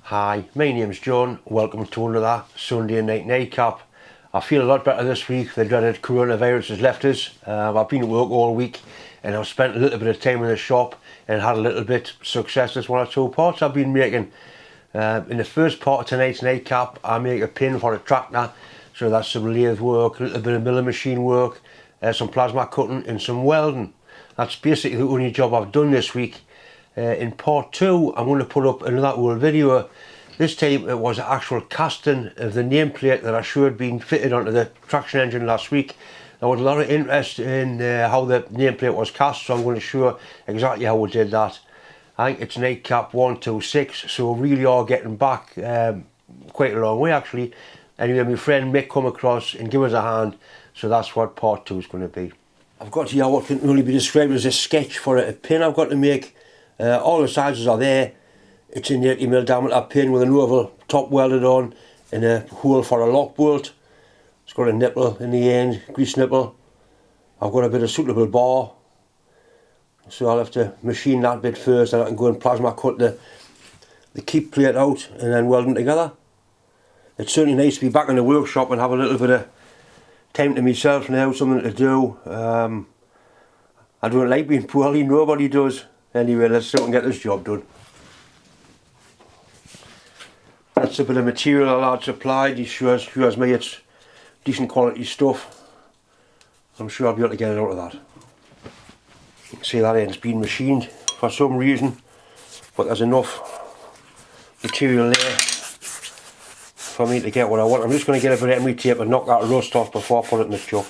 Hi, my name's John. Welcome to another Sunday night nightcap. I feel a lot better this week. The dreaded coronavirus has left us. I've been at work all week and I've spent a little bit of time in the shop and had a little bit of success with one or two parts I've been making. In the first part of tonight's nightcap, I make a pin for a tractor. So that's some lathe work, a little bit of milling machine work, some plasma cutting and some welding. That's basically the only job I've done this week. In part 2, I'm going to put up another old video. This time it was actual casting of the nameplate that I showed being fitted onto the traction engine last week. There was a lot of interest in how the nameplate was cast, so I'm going to show exactly how we did that. I think it's nightcap 126, so we really are getting back quite a long way actually. Anyway, my friend Mick come across and give us a hand, so that's what part 2 is going to be. I've got here what can only be described as a sketch for a pin I've got to make. All the sizes are there. It's an 80mm diameter pin with an oval top welded on and a hole for a lock bolt. It's got a nipple in the end, grease nipple. I've got a bit of suitable bar, so I'll have to machine that bit first and I can go and plasma cut the keep plate out and then weld them together. It's certainly nice to be back in the workshop and have a little bit of time to myself now, something to do. I don't like being poorly, nobody does. Anyway, let's see if we can get this job done. That's a bit of material I'd supplied. He shows me it's decent quality stuff. I'm sure I'll be able to get it out of that. You can see that end's been machined for some reason, but there's enough material there for me to get what I want. I'm just going to get a bit of emery tape and knock that rust off before I put it in the chuck.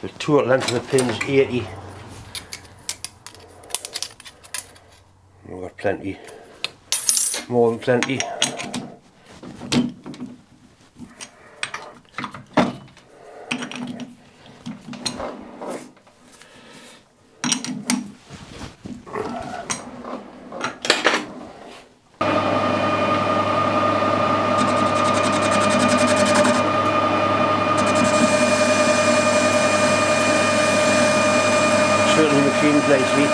The total length of the pin's 80. We've got plenty, more than plenty. Certainly machined nicely.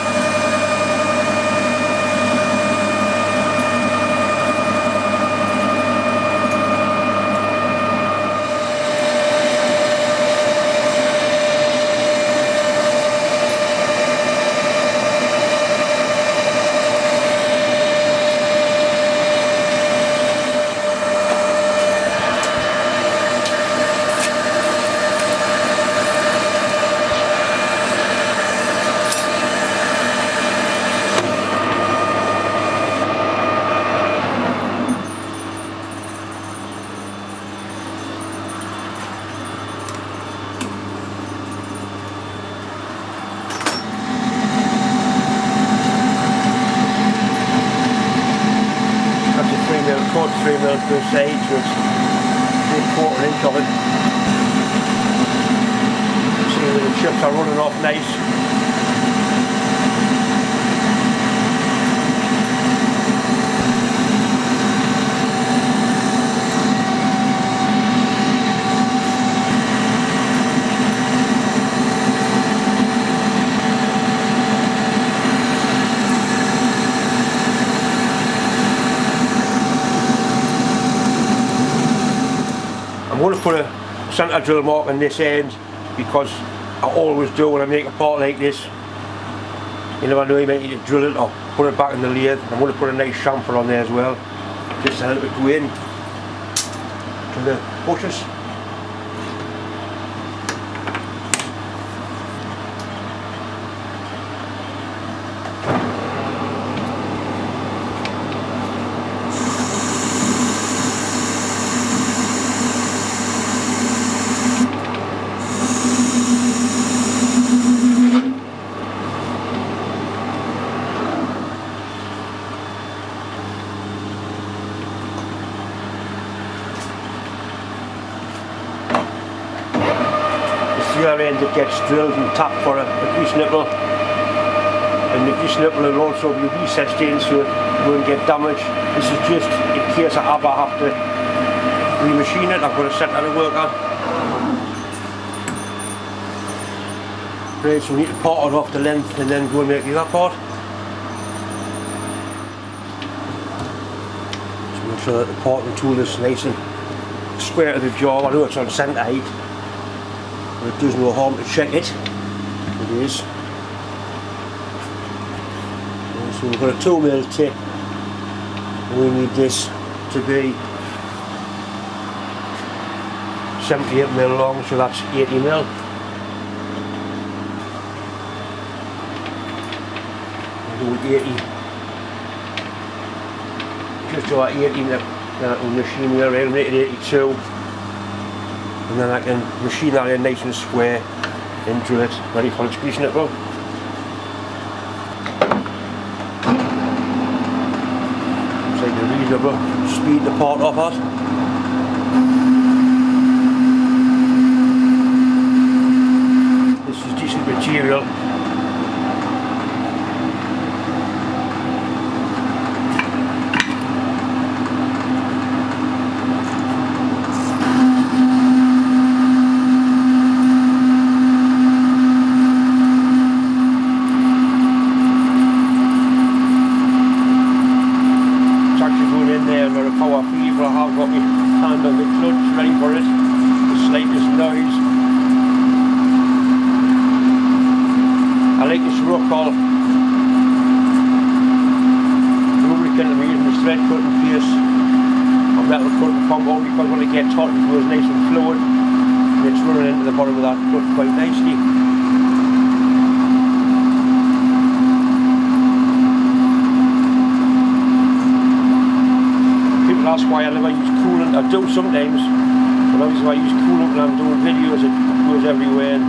Cut 3mm per side, so it's 3/4 inch of it. See that the chips are running off nice. I'm going to put a centre drill mark on this end because I always do when I make a part like this. You never know, you might need to drill it or put it back in the lathe. I'm going to put a nice chamfer on there as well, just to help it go in to the bushes. The other end that gets drilled and tapped for a grease nipple, and the grease nipple will also be recessed in so it won't get damaged. This is just in case I ever have to remachine it. I've got a set that to work on. Right, so we need to part it off the length and then go and make the other part. So make sure that the parting tool is nice and square to the jaw. I know it's on centre height, but it does no harm to check it. It is. So we've got a 2mm tip, and we need this to be 78mm long, so that's 80mm. 80, just over 80 that I can machine it around, make it 82, and then I can machine that in nice and square into it, ready for its greasing it well. It's like a reasonable speed to part off at. This is decent material. That's why I never use coolant. I do sometimes, but obviously I use coolant when I'm doing videos, it goes everywhere.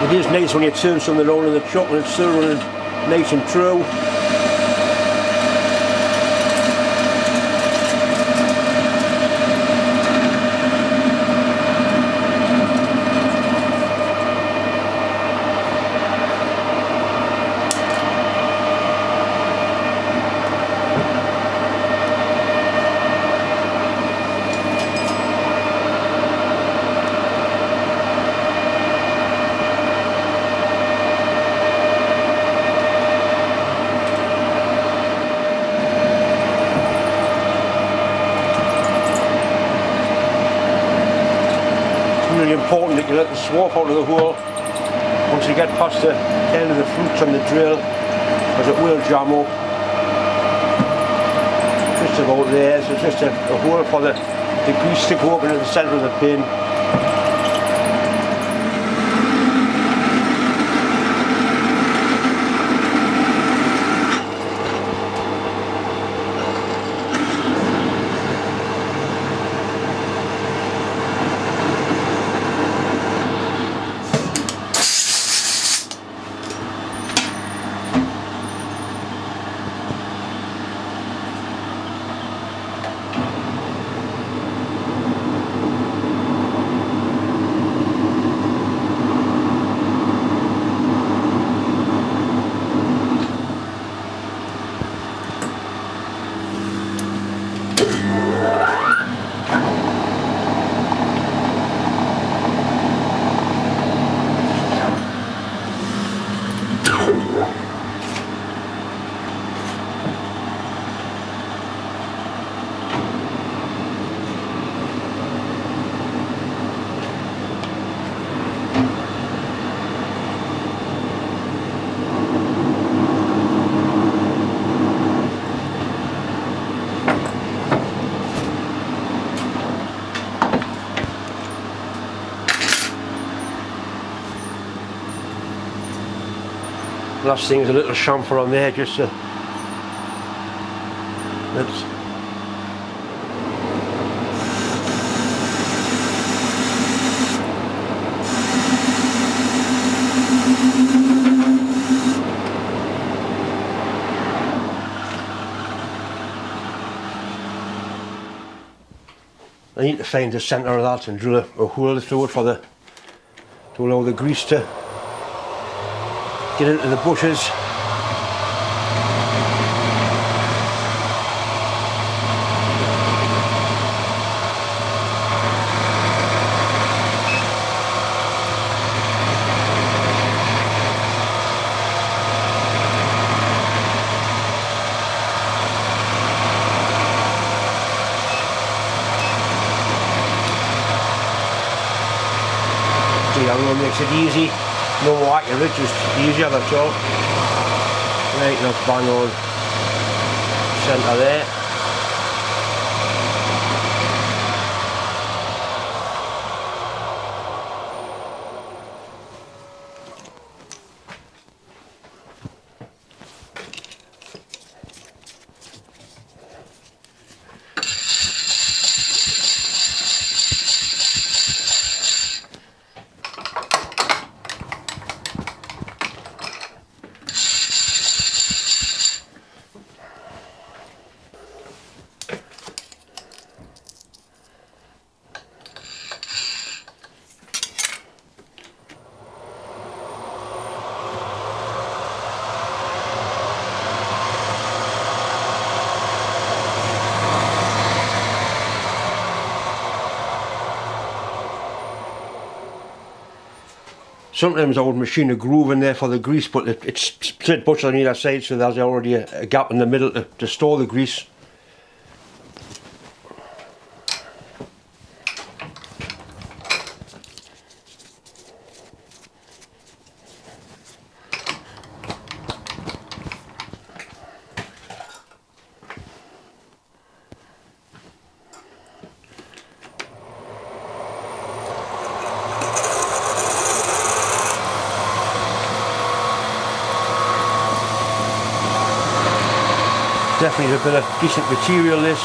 It is nice when you turn something on in the chuck and it's still running nice and true. Important that you let the swap out of the hole once you get past the end of the flutes on the drill, because it will jam up just about there. So it's just a hole for the grease to go up into the centre of the pin. Last thing is a little chamfer on there, just to let's I need to find the centre of that and drill a hole through it to allow the grease to get into the bushes. That makes it easy, no more accurate, just easier, that's all. Right, that's bang on centre there. Sometimes I would machine a groove in there for the grease, but it's split butcher on either side, so there's already a gap in the middle to store the grease. Definitely a bit of decent material, this.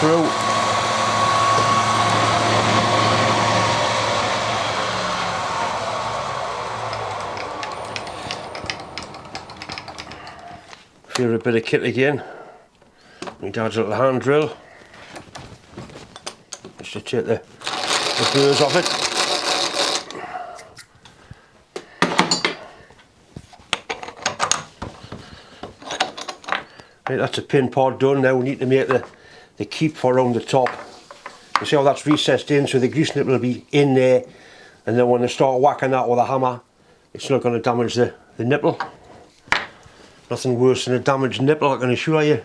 Through. Feel a bit of kit again. My dad's little hand drill, just to take the burrs off it. Right, that's a pin pod done. Now we need to make the keep for around the top. You see how that's recessed in, so the grease nipple will be in there, and then when I start whacking that with a hammer, it's not going to damage the nipple. Nothing worse than a damaged nipple, I can assure you.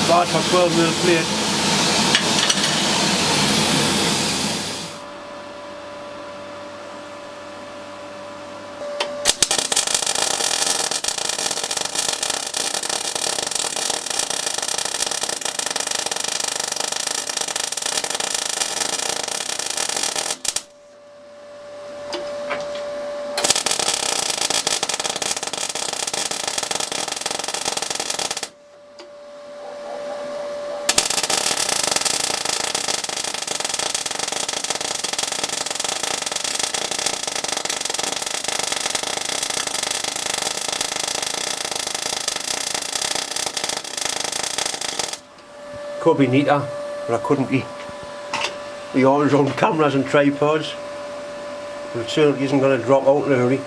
Bad for 12mm plate. could be neater, but I couldn't be always on cameras and tripods. But it certainly isn't going to drop out in a hurry.